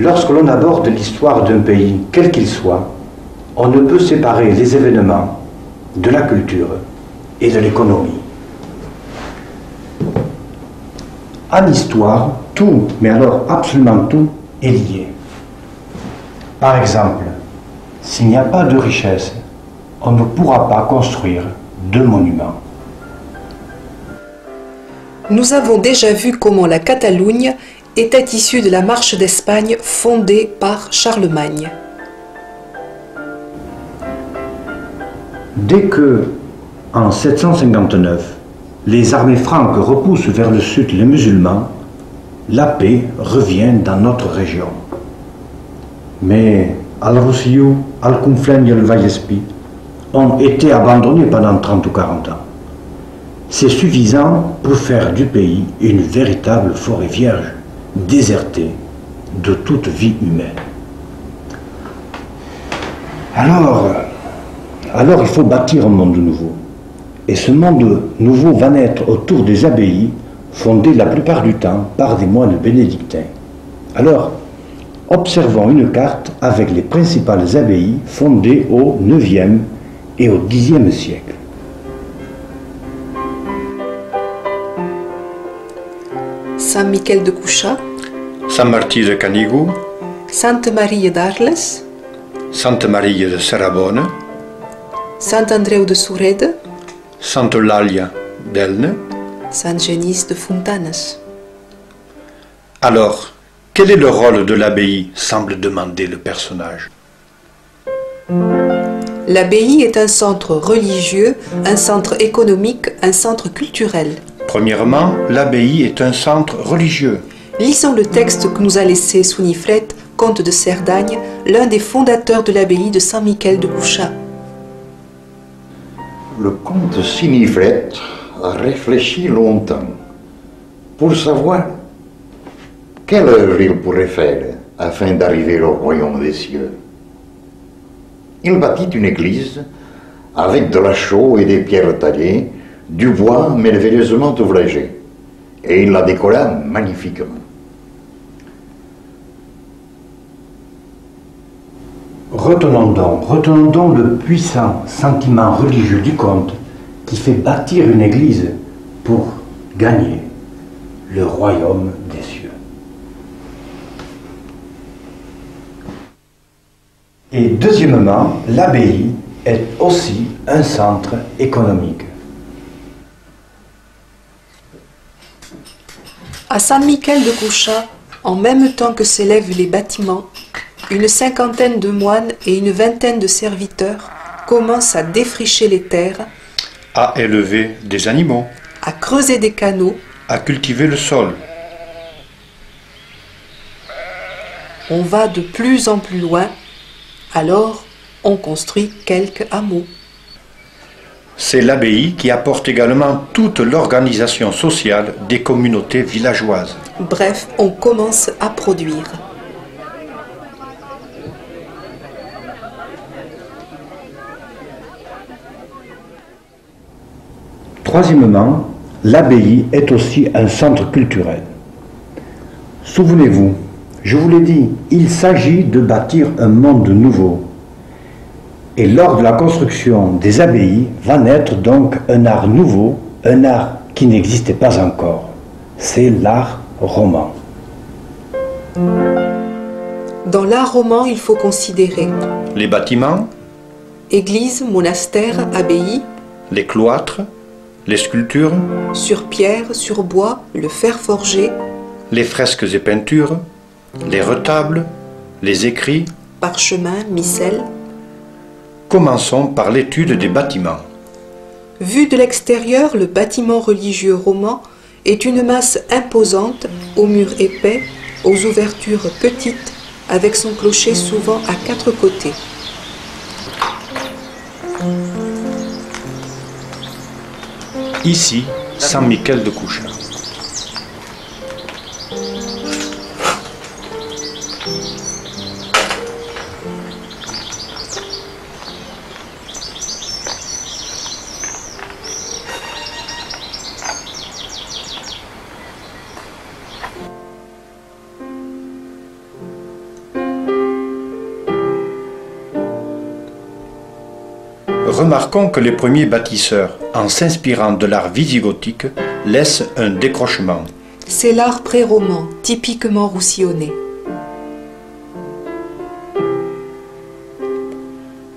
Lorsque l'on aborde l'histoire d'un pays, quel qu'il soit, on ne peut séparer les événements de la culture et de l'économie. En histoire, tout, mais alors absolument tout, est lié. Par exemple, s'il n'y a pas de richesse, on ne pourra pas construire de monuments. Nous avons déjà vu comment la Catalogne était issue de la Marche d'Espagne fondée par Charlemagne. Dès que, en 759, les armées franques repoussent vers le sud les musulmans, la paix revient dans notre région. Mais Al-Roussillou, Al-Conflent et le Vallespie ont été abandonnés pendant 30 ou 40 ans. C'est suffisant pour faire du pays une véritable forêt vierge, désertée de toute vie humaine. Alors il faut bâtir un monde nouveau. Et ce monde nouveau va naître autour des abbayes, fondées la plupart du temps par des moines bénédictins. Alors, observons une carte avec les principales abbayes fondées au IXe et au Xe siècle. San Miquel de Cuxa, Sant Martí de Canigou, Santa Maria d'Arles, Santa Maria de Serrabona, Sant Andreu de Sureda, Santa Eulàlia d'Elne. Sant Genís de Fontanes. Alors, quel est le rôle de l'abbaye, semble demander le personnage. L'abbaye est un centre religieux, un centre économique, un centre culturel. Premièrement, l'abbaye est un centre religieux. Lisons le texte que nous a laissé Sunifred, comte de Cerdagne, l'un des fondateurs de l'abbaye de Sant Miquel de Cuxa. Le comte Sunifred a réfléchi longtemps pour savoir quelle œuvre il pourrait faire afin d'arriver au royaume des cieux. Il bâtit une église avec de la chaux et des pierres taillées, du bois merveilleusement ouvragé, et il la décora magnifiquement. Retenons donc le puissant sentiment religieux du comte qui fait bâtir une église pour gagner le royaume des cieux. Et deuxièmement, l'abbaye est aussi un centre économique. À San Miquel de Cuxa, en même temps que s'élèvent les bâtiments, une cinquantaine de moines et une vingtaine de serviteurs commencent à défricher les terres, À élever des animaux, à creuser des canaux. à cultiver le sol. On va de plus en plus loin, alors on construit quelques hameaux. C'est l'abbaye qui apporte également toute l'organisation sociale des communautés villageoises. Bref, on commence à produire. Troisièmement, l'abbaye est aussi un centre culturel. Souvenez-vous, je vous l'ai dit, il s'agit de bâtir un monde nouveau. Et lors de la construction des abbayes va naître donc un art nouveau, un art qui n'existait pas encore. C'est l'art roman. Dans l'art roman, il faut considérer Les bâtiments, église, monastère, abbaye, les cloîtres, les sculptures, sur pierre, sur bois, le fer forgé, les fresques et peintures, les retables, les écrits. parchemin, missel. Commençons par l'étude des bâtiments. Vu de l'extérieur, le bâtiment religieux roman est une masse imposante, aux murs épais, aux ouvertures petites, avec son clocher souvent à 4 côtés. Ici, Sant Miquel de Cuxa. remarquons que les premiers bâtisseurs, en s'inspirant de l'art visigothique, laissent un décrochement. C'est l'art pré-roman, typiquement roussillonnais.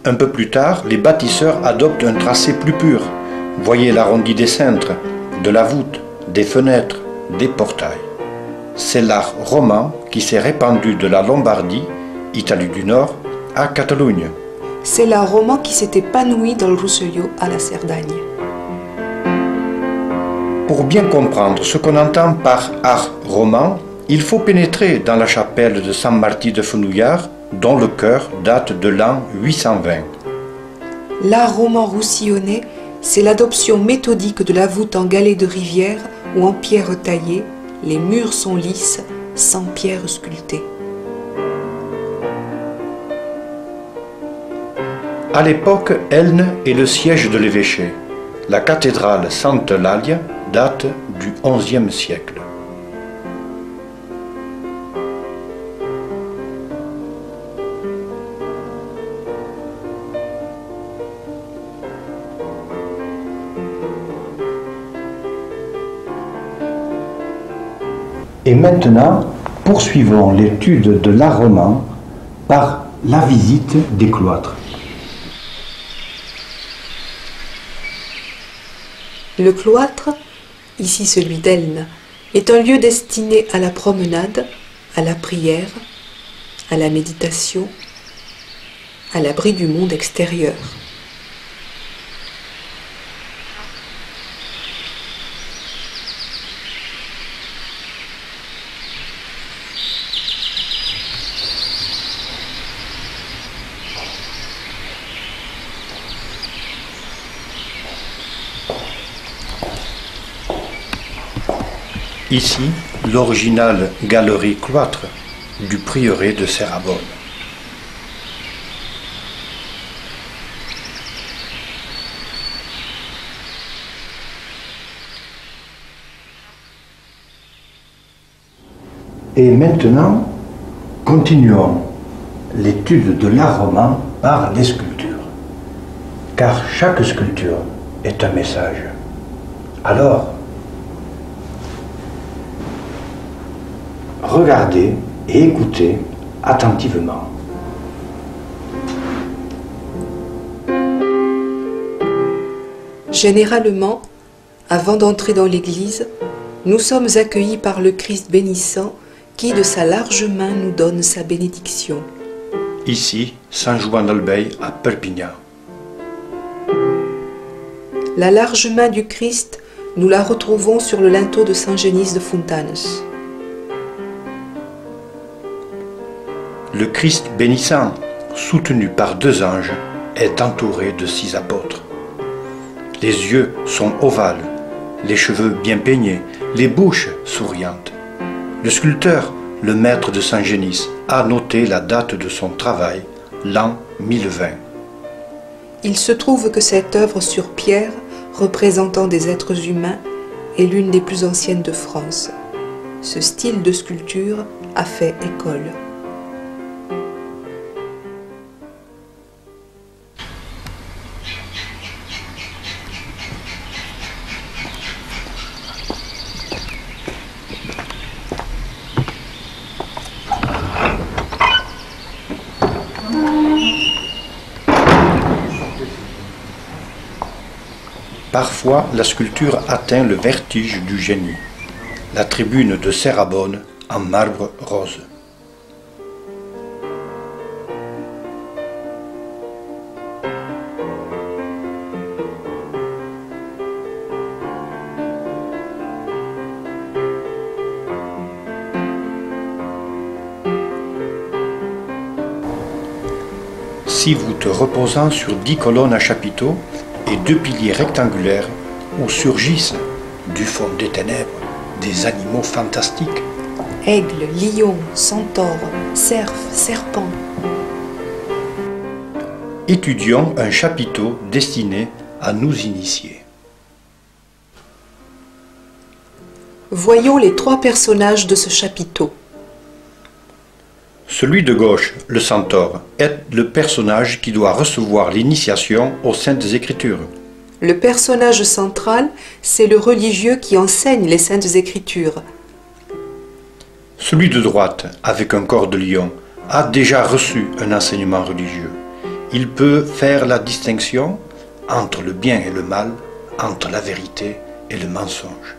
Un peu plus tard, les bâtisseurs adoptent un tracé plus pur. Voyez l'arrondi des cintres, de la voûte, des fenêtres, des portails. C'est l'art roman qui s'est répandu de la Lombardie, Italie du Nord, à Catalogne. C'est l'art roman qui s'est épanoui dans le Rosselló à la Cerdagne. Pour bien comprendre ce qu'on entend par art roman, il faut pénétrer dans la chapelle de San Martí de Fenouillard, dont le chœur date de l'an 820. L'art roman roussillonnais, c'est l'adoption méthodique de la voûte en galets de rivière ou en pierre taillée. Les murs sont lisses, sans pierre sculptée. À l'époque, Elne est le siège de l'évêché. La cathédrale Sant'Eulalia date du XIe siècle. Et maintenant, poursuivons l'étude de l'art roman par la visite des cloîtres. Le cloître, ici celui d'Elne, est un lieu destiné à la promenade, à la prière, à la méditation, à l'abri du monde extérieur. Ici, l'originale galerie cloître du prieuré de Serrabonne. Et maintenant, continuons l'étude de l'art roman par les sculptures. Car chaque sculpture est un message. Alors, regardez et écoutez attentivement. Généralement, avant d'entrer dans l'église, nous sommes accueillis par le Christ bénissant qui, de sa large main, nous donne sa bénédiction. Ici, Saint-Jouan d'Albeil à Perpignan. La large main du Christ, nous la retrouvons sur le linteau de Saint-Génis de Fontanes. Le Christ bénissant, soutenu par 2 anges, est entouré de 6 apôtres. Les yeux sont ovales, les cheveux bien peignés, les bouches souriantes. Le sculpteur, le maître de Saint-Génis, a noté la date de son travail, l'an 1020. Il se trouve que cette œuvre sur pierre, représentant des êtres humains, est l'une des plus anciennes de France. Ce style de sculpture a fait école. Parfois, la sculpture atteint le vertige du génie. La tribune de Serrabonne en marbre rose. Six voûtes reposant sur 10 colonnes à chapiteaux et 2 piliers rectangulaires où surgissent, du fond des ténèbres, des animaux fantastiques. Aigle, lion, centaure, cerf, serpent. Étudions un chapiteau destiné à nous initier. Voyons les 3 personnages de ce chapiteau. Celui de gauche, le centaure, est le personnage qui doit recevoir l'initiation aux Saintes Écritures. Le personnage central, c'est le religieux qui enseigne les Saintes Écritures. Celui de droite, avec un corps de lion, a déjà reçu un enseignement religieux. Il peut faire la distinction entre le bien et le mal, entre la vérité et le mensonge.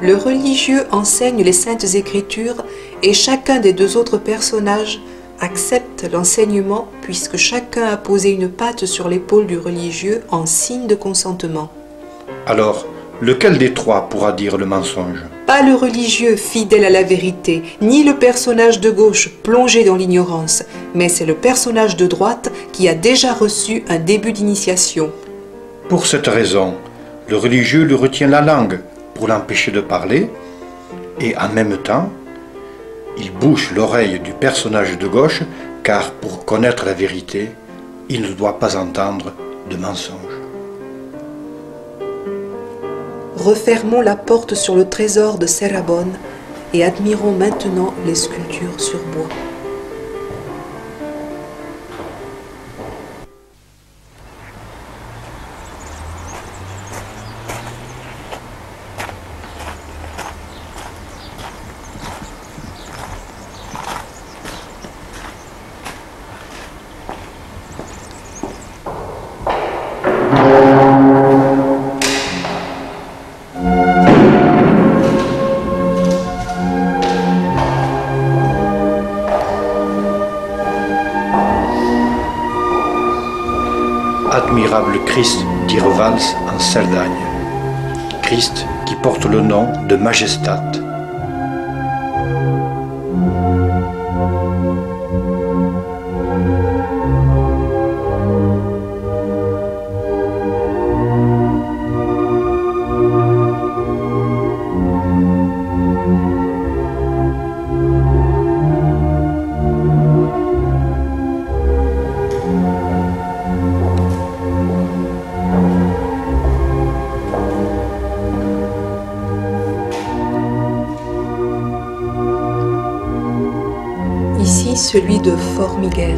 Le religieux enseigne les Saintes Écritures et chacun des deux autres personnages accepte l'enseignement puisque chacun a posé une patte sur l'épaule du religieux en signe de consentement. Alors, lequel des trois pourra dire le mensonge? Pas le religieux fidèle à la vérité, ni le personnage de gauche plongé dans l'ignorance, mais c'est le personnage de droite qui a déjà reçu un début d'initiation. Pour cette raison, le religieux lui retient la langue pour l'empêcher de parler, et en même temps, il bouche l'oreille du personnage de gauche, car pour connaître la vérité, il ne doit pas entendre de mensonge. Refermons la porte sur le trésor de Serabonne et admirons maintenant les sculptures sur bois. Admirable Christ d'Irvals en Cerdagne, Christ qui porte le nom de Majestat. Ici, celui de Formiguère.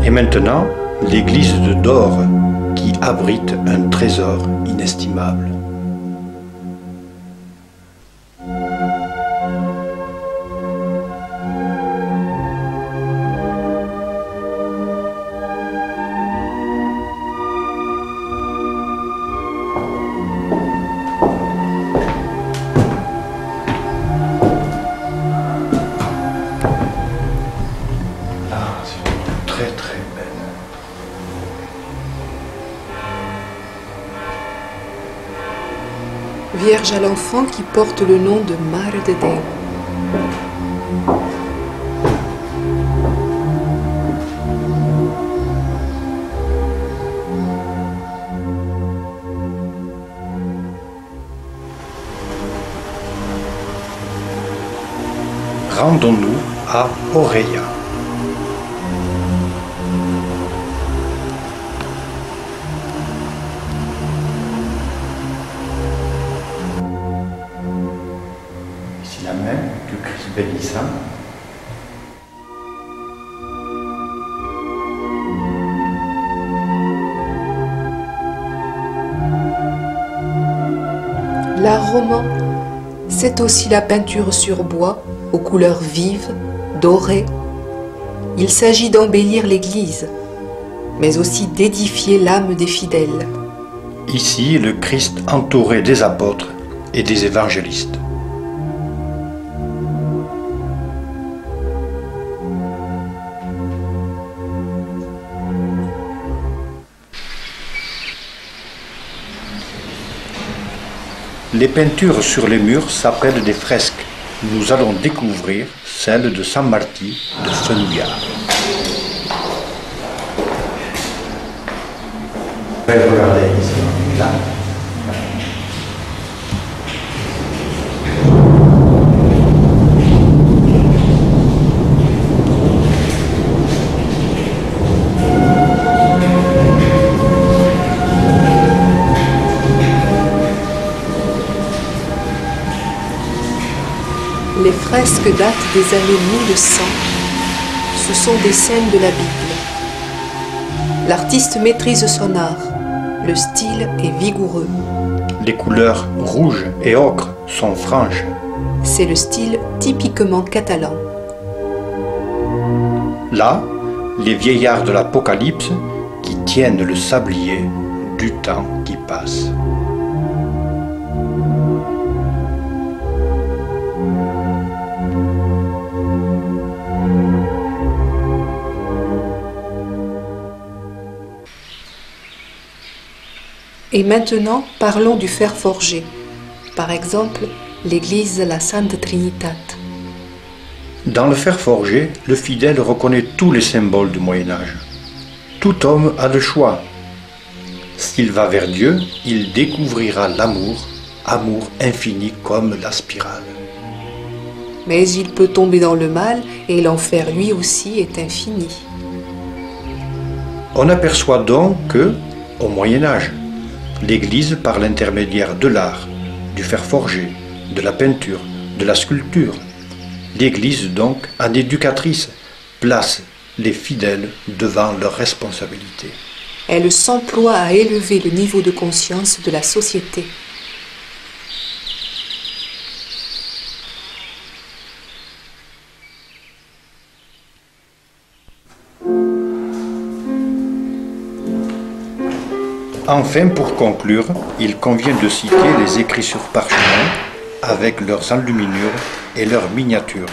Et maintenant, l'église de Dore, qui abrite un trésor inestimable. Ah, c'est très très belle. Vierge à l'enfant qui porte le nom de Mare de Deo. Rendons-nous à Oreia. Ici la main du Christ bénissant. L'art roman, c'est aussi la peinture sur bois, aux couleurs vives, dorées. Il s'agit d'embellir l'Église, mais aussi d'édifier l'âme des fidèles. Ici, le Christ entouré des apôtres et des évangélistes. Les peintures sur les murs s'appellent des fresques. Nous allons découvrir celle de San Martí de Fenouillard. Regardez ici, là. Les fresques datent des années 1100. Ce sont des scènes de la Bible. L'artiste maîtrise son art. Le style est vigoureux. Les couleurs rouge et ocre sont franches. C'est le style typiquement catalan. Là, les vieillards de l'Apocalypse qui tiennent le sablier du temps qui passe. Et maintenant, parlons du fer forgé. Par exemple, l'église La Santa Trinitat. Dans le fer forgé, le fidèle reconnaît tous les symboles du Moyen-Âge. Tout homme a le choix. S'il va vers Dieu, il découvrira l'amour, amour infini comme la spirale. Mais il peut tomber dans le mal et l'enfer lui aussi est infini. On aperçoit donc que, au Moyen-Âge, l'Église, par l'intermédiaire de l'art, du fer forgé, de la peinture, de la sculpture, l'Église donc, en éducatrice, place les fidèles devant leurs responsabilités. Elle s'emploie à élever le niveau de conscience de la société. Enfin, pour conclure, il convient de citer les écrits sur parchemin avec leurs enluminures et leurs miniatures.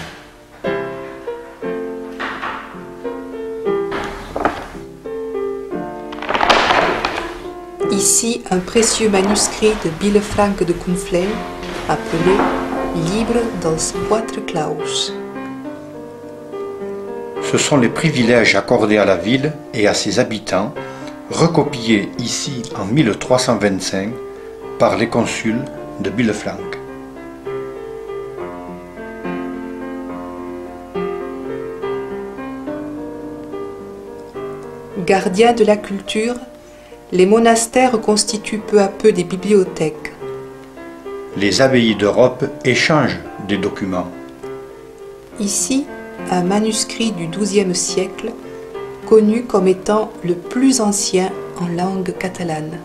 Ici, un précieux manuscrit de Villefranche de Conflent, appelé Livre dels Quatre Claus. Ce sont les privilèges accordés à la ville et à ses habitants, recopiés ici en 1325 par les consuls de Villefranche. Gardiens de la culture, les monastères constituent peu à peu des bibliothèques. Les abbayes d'Europe échangent des documents. Ici, un manuscrit du XIIe siècle, connu comme étant le plus ancien en langue catalane.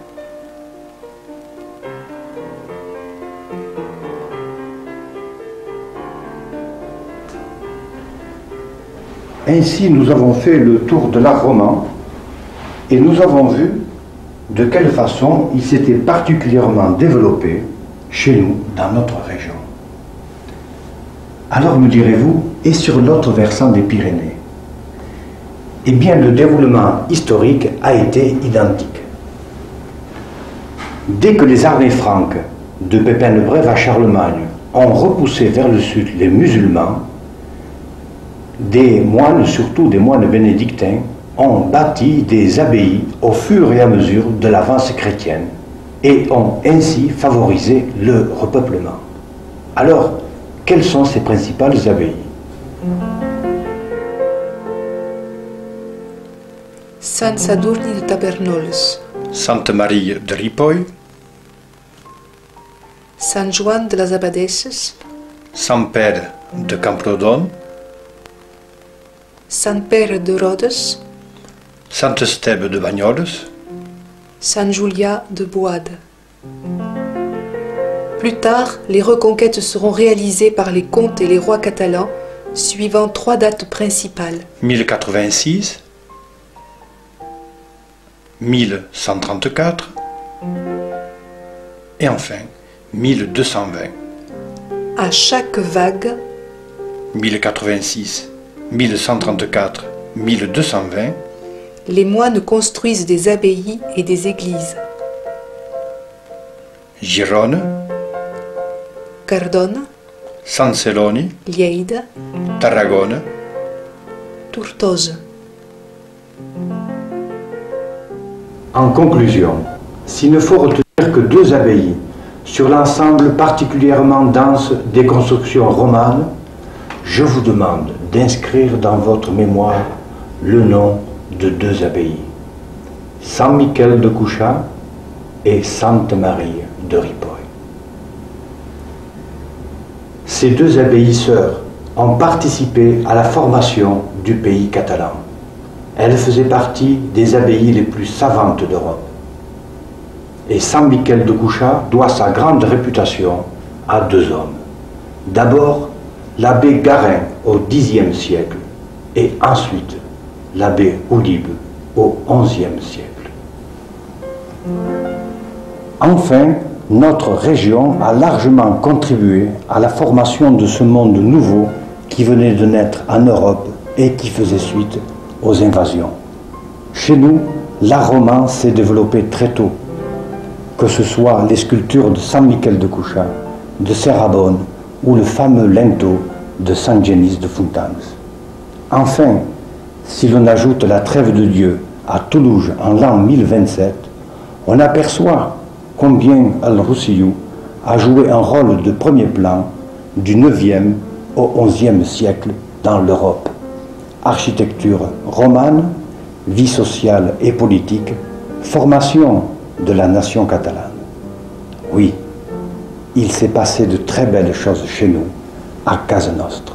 Ainsi, nous avons fait le tour de l'art roman et nous avons vu de quelle façon il s'était particulièrement développé chez nous, dans notre région. Alors me direz-vous, et sur l'autre versant des Pyrénées? Eh bien, le déroulement historique a été identique. Dès que les armées franques, de Pépin le Bref à Charlemagne, ont repoussé vers le sud les musulmans, des moines, surtout des moines bénédictins, ont bâti des abbayes au fur et à mesure de l'avance chrétienne et ont ainsi favorisé le repeuplement. Alors, quelles sont ces principales abbayes? Sant Sadurní de Tabernoles, Sainte Marie de Ripoll, Sant Joan de les Abadesses, Sant Pere de Camprodon, Sant Pere de Rhodes, Sant Esteve de Banyoles, Sant Julià de Boade. Plus tard, les reconquêtes seront réalisées par les comtes et les rois catalans, suivant trois dates principales. 1086, 1134 et enfin 1220. À chaque vague, 1086, 1134, 1220, les moines construisent des abbayes et des églises. Girone, Cardona, San Celoni, Lleida, Tarragone, Tortosa. En conclusion, s'il ne faut retenir que 2 abbayes sur l'ensemble particulièrement dense des constructions romanes, je vous demande d'inscrire dans votre mémoire le nom de 2 abbayes, Saint-Michel de Cuchat et Sainte-Marie de Ripoll. Ces 2 abbayes sœurs ont participé à la formation du pays catalan. Elles faisaient partie des abbayes les plus savantes d'Europe. Et Saint-Michel de Cuchat doit sa grande réputation à 2 hommes. D'abord, l'abbé Garin au Xe siècle et ensuite l'abbé Oudib au XIe siècle. Enfin, notre région a largement contribué à la formation de ce monde nouveau qui venait de naître en Europe et qui faisait suite aux invasions. Chez nous, l'art roman s'est développé très tôt, que ce soit les sculptures de Saint-Michel de Cuchat, de Serrabonne ou le fameux linteau de Saint-Genis de Fontans. Enfin, si l'on ajoute la Trêve de Dieu à Toulouse en l'an 1027, on aperçoit combien Al-Roussillou a joué un rôle de premier plan du 9e au 11e siècle dans l'Europe. Architecture romane, vie sociale et politique, formation de la nation catalane. Oui, il s'est passé de très belles choses chez nous, à Casa Nostra.